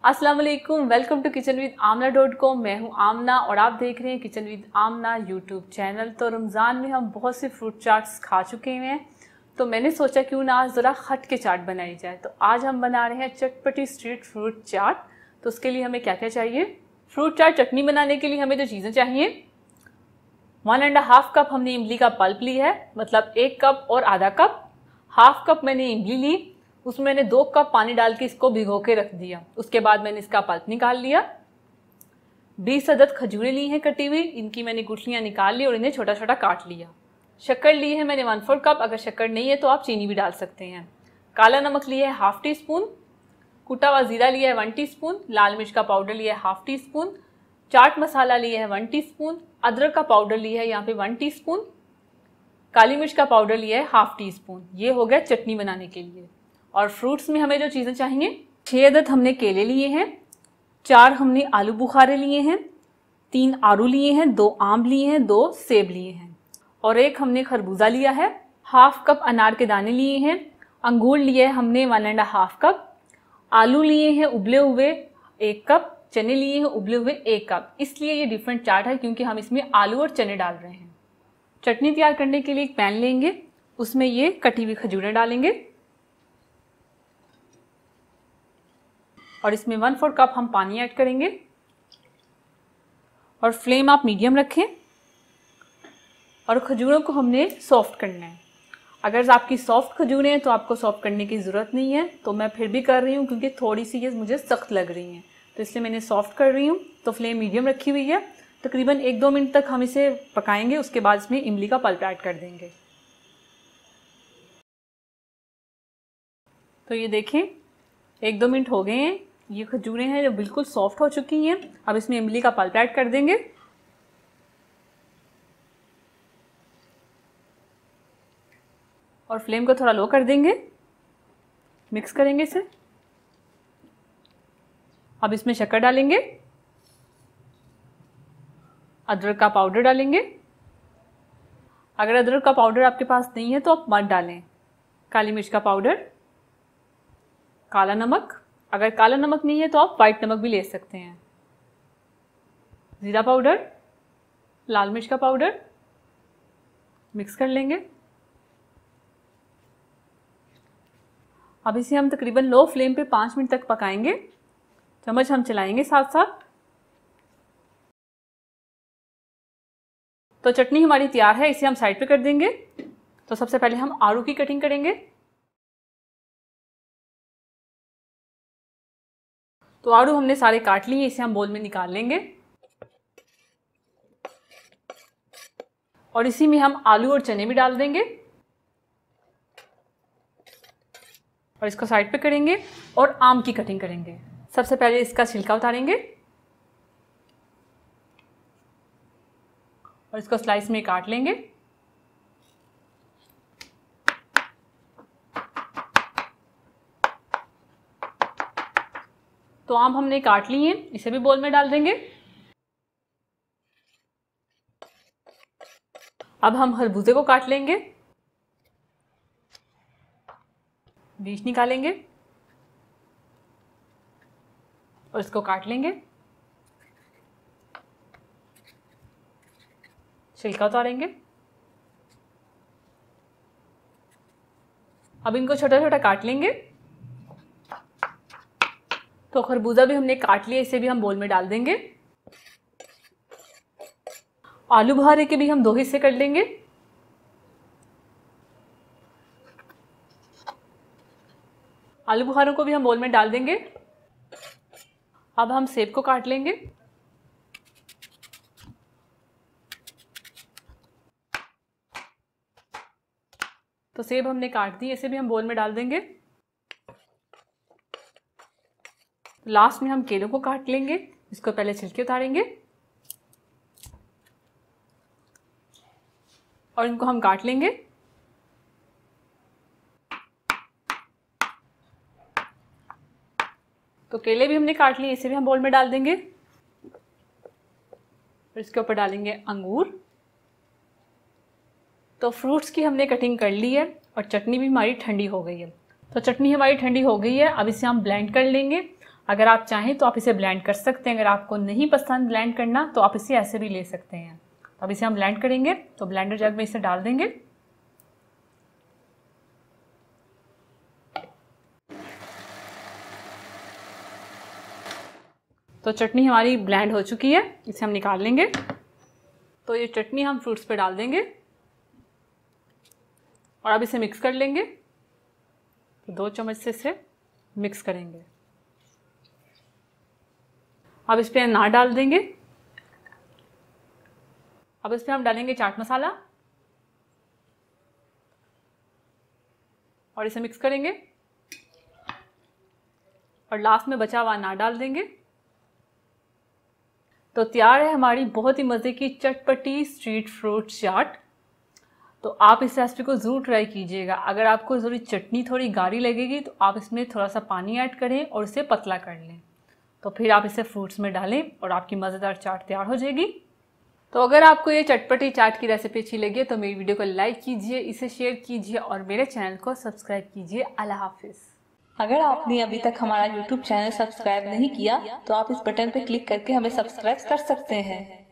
अस्सलाम वालेकुम, welcome to kitchen with Aamna dot com. मैं हूं आमना और आप देख रहे हैं kitchen with Aamna YouTube channel. तो रमज़ान में हम बहुत से फ्रूट चाट्स खा चुके हैं, तो मैंने सोचा क्यों ना आज ज़रा खट के चाट बनाई जाए। तो आज हम बना रहे हैं चटपटी स्ट्रीट फ्रूट चाट। तो उसके लिए हमें क्या क्या चाहिए। फ्रूट चाट चटनी बनाने के लिए हमें जो चीज़ें चाहिए, 1.5 कप हमने इमली का पल्प ली है, मतलब 1 कप और आधा कप। हाफ कप मैंने इमली ली, उसमें मैंने 2 कप पानी डाल के इसको भिगो के रख दिया। उसके बाद मैंने इसका पल्प निकाल लिया। 20 अदद खजूरें ली हैं कटी हुई, इनकी मैंने गुठलियाँ निकाल ली और इन्हें छोटा छोटा काट लिया। शक्कर ली है मैंने 1/4 कप, अगर शक्कर नहीं है तो आप चीनी भी डाल सकते हैं। काला नमक लिया है ½ टी स्पून, कुटा हुआ जीरा लिया है 1 टीस्पून, लाल मिर्च का पाउडर लिया है ½ टी स्पून, चाट मसाला लिया है 1 टीस्पून, अदरक का पाउडर लिया है यहाँ पे 1 टीस्पून, काली मिर्च का पाउडर लिया है ½ टीस्पून। ये हो गया चटनी बनाने के लिए। और फ्रूट्स में हमें जो चीज़ें चाहिए, 6 अदद हमने केले लिए हैं, 4 हमने आलू बुखारे लिए हैं, 3 आड़ू लिए हैं, 2 आम लिए हैं, 2 सेब लिए हैं और 1 हमने खरबूजा लिया है। ½ कप अनार के दाने लिए हैं, अंगूर लिए हमने 1.5 कप, आलू लिए हैं उबले हुए 1 कप, चने लिए हैं उबले हुए 1 कप। इसलिए ये डिफरेंट चाट है क्योंकि हम इसमें आलू और चने डाल रहे हैं। चटनी तैयार करने के लिए एक पैन लेंगे, उसमें ये कटी हुई खजूरें डालेंगे और इसमें 1/4 कप हम पानी ऐड करेंगे और फ्लेम आप मीडियम रखें। और खजूरों को हमने सॉफ्ट करना है। अगर आपकी सॉफ्ट खजूरें हैं तो आपको सॉफ्ट करने की ज़रूरत नहीं है, तो मैं फिर भी कर रही हूँ क्योंकि थोड़ी सी ये मुझे सख्त लग रही हैं, तो इसलिए मैंने सॉफ्ट कर रही हूँ। तो फ्लेम मीडियम रखी हुई है। तकरीबन 1-2 मिनट तक हम इसे पकाएंगे, उसके बाद इसमें इमली का पल्प ऐड कर देंगे। तो ये देखें 1-2 मिनट हो गए हैं, ये खजूरें हैं जो बिल्कुल सॉफ्ट हो चुकी हैं। अब इसमें इमली का पल्प ऐड कर देंगे और फ्लेम को थोड़ा लो कर देंगे। मिक्स करेंगे इसे। अब इसमें शक्कर डालेंगे, अदरक का पाउडर डालेंगे। अगर अदरक का पाउडर आपके पास नहीं है तो आप मत डालें। काली मिर्च का पाउडर, काला नमक, अगर काला नमक नहीं है तो आप वाइट नमक भी ले सकते हैं, जीरा पाउडर, लाल मिर्च का पाउडर। मिक्स कर लेंगे। अब इसे हम तकरीबन लो फ्लेम पे 5 मिनट तक पकाएंगे। चम्मच हम चलाएंगे साथ साथ। तो चटनी हमारी तैयार है, इसे हम साइड पे कर देंगे। तो सबसे पहले हम आलू की कटिंग करेंगे। तो आलू हमने सारे काट लिए, इसे हम बोल में निकाल लेंगे और इसी में हम आलू और चने भी डाल देंगे और इसको साइड पे करेंगे और आम की कटिंग करेंगे। सबसे पहले इसका छिलका उतारेंगे और इसको स्लाइस में काट लेंगे। तो आम हमने काट लिए हैं, इसे भी बोल में डाल देंगे। अब हम खरबूजे को काट लेंगे, बीज निकालेंगे और इसको काट लेंगे। छिलका उतारेंगे। अब इनको छोटा छोटा काट लेंगे। तो खरबूजा भी हमने काट लिया, इसे भी हम बोल में डाल देंगे। आलू बुखारे के भी हम 2 हिस्से कर लेंगे। आलू बुखारों को भी हम बोल में डाल देंगे। अब हम सेब को काट लेंगे। तो सेब हमने काट दी, इसे भी हम बोल में डाल देंगे। लास्ट में हम केलों को काट लेंगे, इसको पहले छिलके उतारेंगे और इनको हम काट लेंगे। तो केले भी हमने काट लिए, इसे भी हम बोल में डाल देंगे और इसके ऊपर डालेंगे अंगूर। तो फ्रूट्स की हमने कटिंग कर ली है और चटनी भी हमारी ठंडी हो गई है। तो चटनी हमारी ठंडी हो गई है, अब इसे हम ब्लेंड कर लेंगे। अगर आप चाहें तो आप इसे ब्लेंड कर सकते हैं। अगर आपको नहीं पसंद ब्लेंड करना तो आप इसे ऐसे भी ले सकते हैं। तो अब इसे हम ब्लेंड करेंगे। तो ब्लेंडर जग में इसे डाल देंगे। तो चटनी हमारी ब्लेंड हो चुकी है, इसे हम निकाल लेंगे। तो ये चटनी हम फ्रूट्स पे डाल देंगे और अब इसे मिक्स कर लेंगे। तो 2 चम्मच से इसे मिक्स करेंगे। अब इस पे अनार डाल देंगे। अब इस पे हम डालेंगे चाट मसाला और इसे मिक्स करेंगे और लास्ट में बचा हुआ अनार डाल देंगे। तो तैयार है हमारी बहुत ही मज़े की चटपटी स्ट्रीट फ्रूट चाट। तो आप इस रेसिपी को ज़रूर ट्राई कीजिएगा। अगर आपको ज़रूरी चटनी थोड़ी गाढ़ी लगेगी तो आप इसमें थोड़ा सा पानी ऐड करें और इसे पतला कर लें। तो फिर आप इसे फ्रूट्स में डालें और आपकी मज़ेदार चाट तैयार हो जाएगी। तो अगर आपको ये चटपटी चाट की रेसिपी अच्छी लगी तो मेरी वीडियो को लाइक कीजिए, इसे शेयर कीजिए और मेरे चैनल को सब्सक्राइब कीजिए। अल्लाह हाफिज़। अगर आपने अभी तक हमारा YouTube चैनल सब्सक्राइब नहीं किया तो आप इस बटन पर क्लिक करके हमें सब्सक्राइब कर सकते हैं।